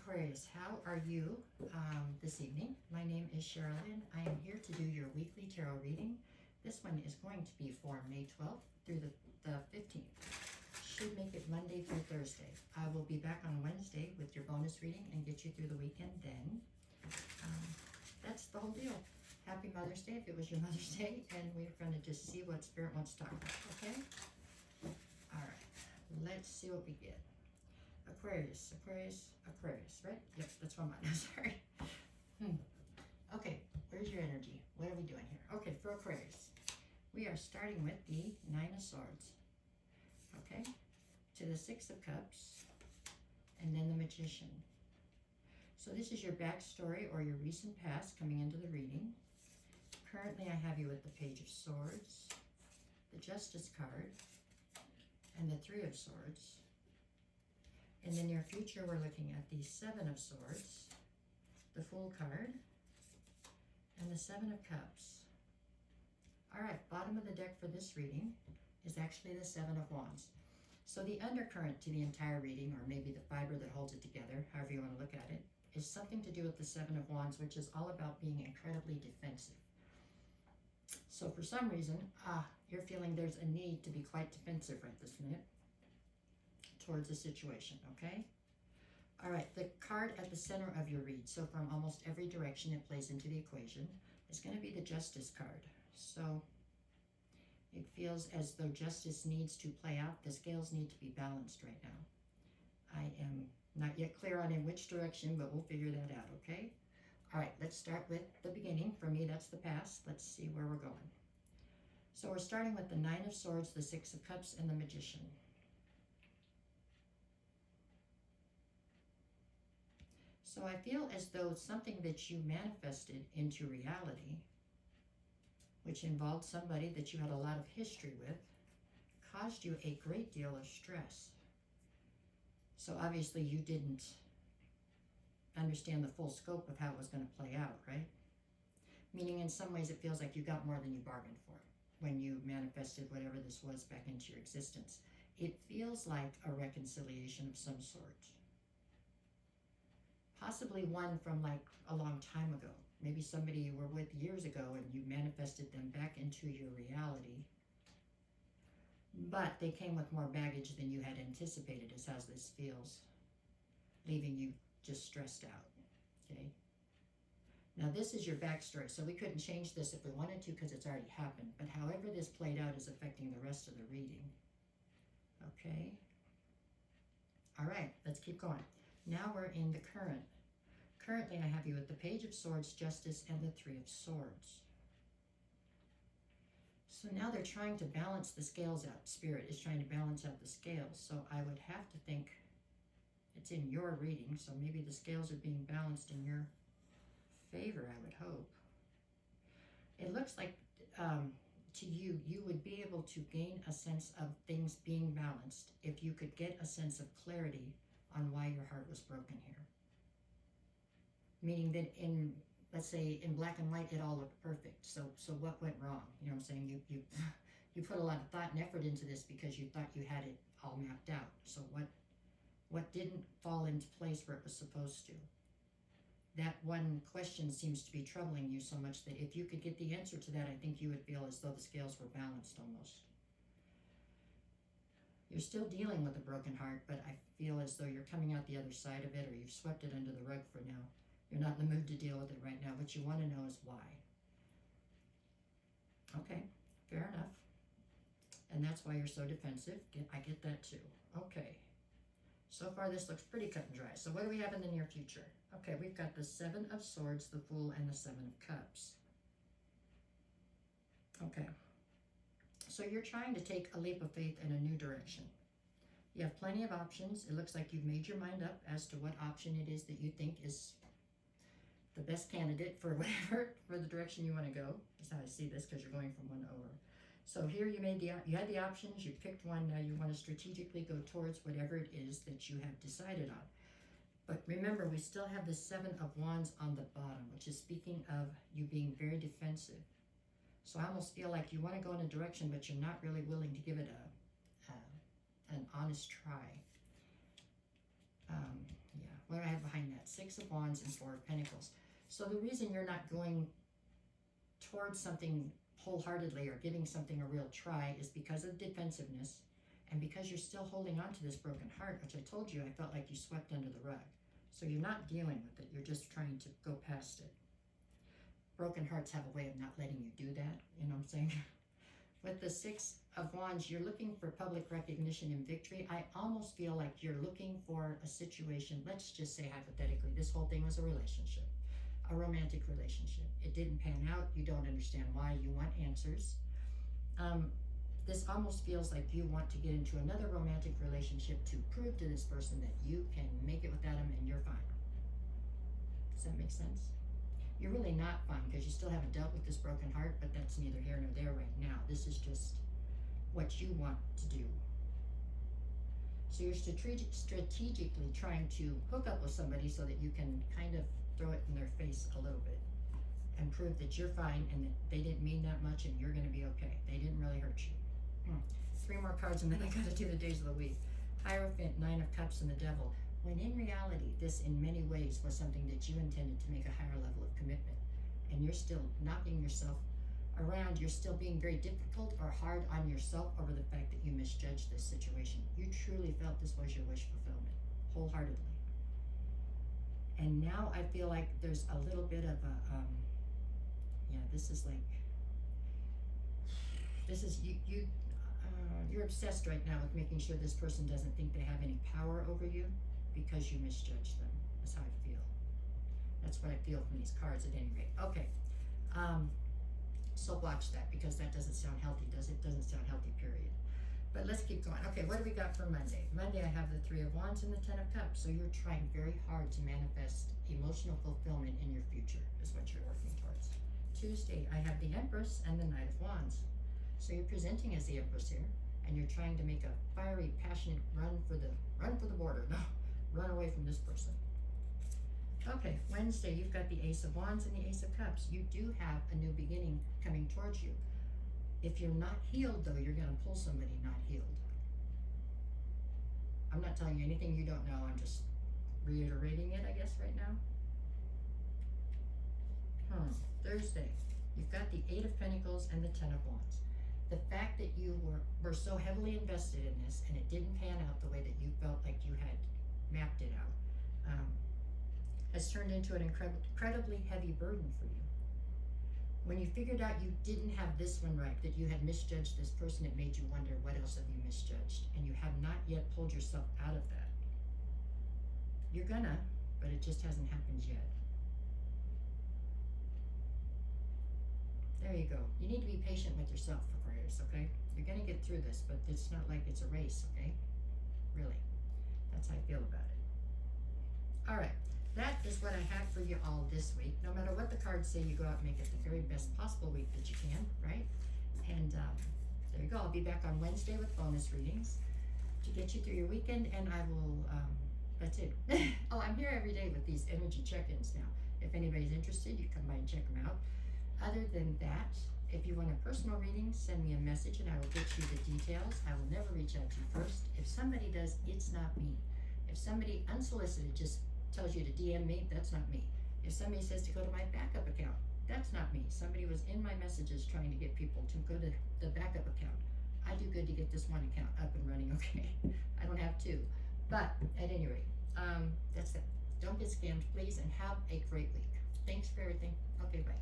Aquarius, how are you this evening? My name is Sherilyn. I am here to do your weekly tarot reading. This one is going to be for May 12th through the 15th. Should make it Monday through Thursday. I will be back on Wednesday with your bonus reading and get you through the weekend then. That's the whole deal. Happy Mother's Day if it was your Mother's Day, and we're going to just see what Spirit wants to talk about, okay? All right, let's see what we get. Aquarius, right? Yep, that's one mine. Sorry. Okay, where's your energy? What are we doing here? Okay, for Aquarius, we are starting with the Nine of Swords. Okay, to the Six of Cups, and then the Magician. So this is your backstory or your recent past coming into the reading. Currently, I have you with the Page of Swords, the Justice card, and the Three of Swords. In the near future, we're looking at the Seven of Swords, the Fool card, and the Seven of Cups. All right, bottom of the deck for this reading is actually the Seven of Wands. So the undercurrent to the entire reading, or maybe the fiber that holds it together, however you want to look at it, is something to do with the Seven of Wands, which is all about being incredibly defensive. So for some reason, you're feeling there's a need to be quite defensive right this minute towards a situation, okay? All right, the card at the center of your read, so from almost every direction it plays into the equation, is going to be the Justice card. So it feels as though justice needs to play out. The scales need to be balanced right now. I am not yet clear on in which direction, but we'll figure that out, okay? All right, let's start with the beginning. For me, that's the past. Let's see where we're going. So we're starting with the Nine of Swords, the Six of Cups, and the Magician. So I feel as though something that you manifested into reality, which involved somebody that you had a lot of history with, caused you a great deal of stress. So obviously you didn't understand the full scope of how it was going to play out, right? Meaning in some ways it feels like you got more than you bargained for when you manifested whatever this was back into your existence. It feels like a reconciliation of some sort. Possibly one from like a long time ago. Maybe somebody you were with years ago and you manifested them back into your reality. But they came with more baggage than you had anticipated, is how this feels. Leaving you just stressed out, okay? Now this is your backstory, so we couldn't change this if we wanted to because it's already happened. But however this played out is affecting the rest of the reading, okay? All right, let's keep going. Now we're in the current. Currently, I have you with the Page of Swords, Justice, and the Three of Swords. So now they're trying to balance the scales out. Spirit is trying to balance out the scales. So I would have to think it's in your reading, so maybe the scales are being balanced in your favor, I would hope. It looks like to you, you would be able to gain a sense of things being balanced if you could get a sense of clarity on why your heart was broken here. Meaning that in, let's say, in black and white, it all looked perfect. So what went wrong? You know what I'm saying? You put a lot of thought and effort into this because you thought you had it all mapped out. So what didn't fall into place where it was supposed to? That one question seems to be troubling you so much that if you could get the answer to that, I think you would feel as though the scales were balanced almost. You're still dealing with a broken heart, but I feel as though you're coming out the other side of it, or you've swept it under the rug for now. You're not in the mood to deal with it right now. What you want to know is why. Okay, fair enough. And that's why you're so defensive. I get that too. Okay. So far this looks pretty cut and dry. So what do we have in the near future? Okay, we've got the Seven of Swords, the Fool, and the Seven of Cups. Okay. So you're trying to take a leap of faith in a new direction. You have plenty of options. It looks like you've made your mind up as to what option it is that you think is the best candidate for whatever, for the direction you want to go. That's how I see this, because you're going from one to over. So here you had the options, you picked one, now you want to strategically go towards whatever it is that you have decided on. But remember, we still have the Seven of Wands on the bottom, which is speaking of you being very defensive. So I almost feel like you want to go in a direction, but you're not really willing to give it an honest try. Yeah, what do I have behind that? Six of Wands and Four of Pentacles. So the reason you're not going towards something wholeheartedly or giving something a real try is because of defensiveness and because you're still holding on to this broken heart, which I told you I felt like you swept under the rug. So you're not dealing with it. You're just trying to go past it. Broken hearts have a way of not letting you do that. You know what I'm saying? With the Six of Wands, you're looking for public recognition and victory. I almost feel like you're looking for a situation. Let's just say hypothetically, this whole thing was a relationship, a romantic relationship. It didn't pan out. You don't understand why. You want answers. This almost feels like you want to get into another romantic relationship to prove to this person that you can make it without him and you're fine. Does that make sense? You're really not fine because you still haven't dealt with this broken heart, but that's neither here nor there right now. This is just what you want to do. So you're strategically trying to hook up with somebody so that you can kind of throw it in their face a little bit and prove that you're fine and that they didn't mean that much and you're going to be okay. They didn't really hurt you. 3 more cards and then I got to do the days of the week. Hierophant, Nine of Cups, and the Devil. When in reality, this in many ways was something that you intended to make a higher level of commitment. And you're still knocking yourself around. You're still being very difficult or hard on yourself over the fact that you misjudged this situation. You truly felt this was your wish fulfillment, wholeheartedly. And now I feel like there's a little bit of a, you're obsessed right now with making sure this person doesn't think they have any power over you because you misjudged them. That's how I feel. That's what I feel from these cards at any rate. Okay. So watch that because that doesn't sound healthy, does it? Doesn't sound healthy, period. But let's keep going. Okay, what do we got for Monday? Monday I have the Three of Wands and the Ten of Cups. So you're trying very hard to manifest emotional fulfillment in your future is what you're working towards. Tuesday I have the Empress and the Knight of Wands. So you're presenting as the Empress here. And you're trying to make a fiery, passionate run for the border. No, run away from this person. Okay, Wednesday, you've got the Ace of Wands and the Ace of Cups. You do have a new beginning coming towards you. If you're not healed, though, you're going to pull somebody not healed. I'm not telling you anything you don't know. I'm just reiterating it, I guess, right now. Thursday, you've got the Eight of Pentacles and the Ten of Wands. The fact that you were so heavily invested in this and it didn't pan out the way that you felt like you had mapped it out has turned into an incredibly heavy burden for you. When you figured out you didn't have this one right, that you had misjudged this person, it made you wonder, what else have you misjudged? And you have not yet pulled yourself out of that. You're gonna, but it just hasn't happened yet. There you go. You need to be patient with yourself, Aquarius, okay? You're going to get through this, but it's not like it's a race, okay? Really. That's how I feel about it. All right. That is what I have for you all this week. No matter what the cards say, you go out and make it the very best possible week that you can, right? And there you go. I'll be back on Wednesday with bonus readings to get you through your weekend, and I will, that's it. Oh, I'm here every day with these energy check-ins now. If anybody's interested, you come by and check them out. Other than that, if you want a personal reading, send me a message and I will get you the details. I will never reach out to you first. If somebody does, it's not me. If somebody unsolicited just tells you to DM me, that's not me. If somebody says to go to my backup account, that's not me. Somebody was in my messages trying to get people to go to the backup account. I do good to get this one account up and running, okay? I don't have two. But at any rate, that's it. Don't get scammed, please, and have a great week. Thanks for everything. Okay, bye.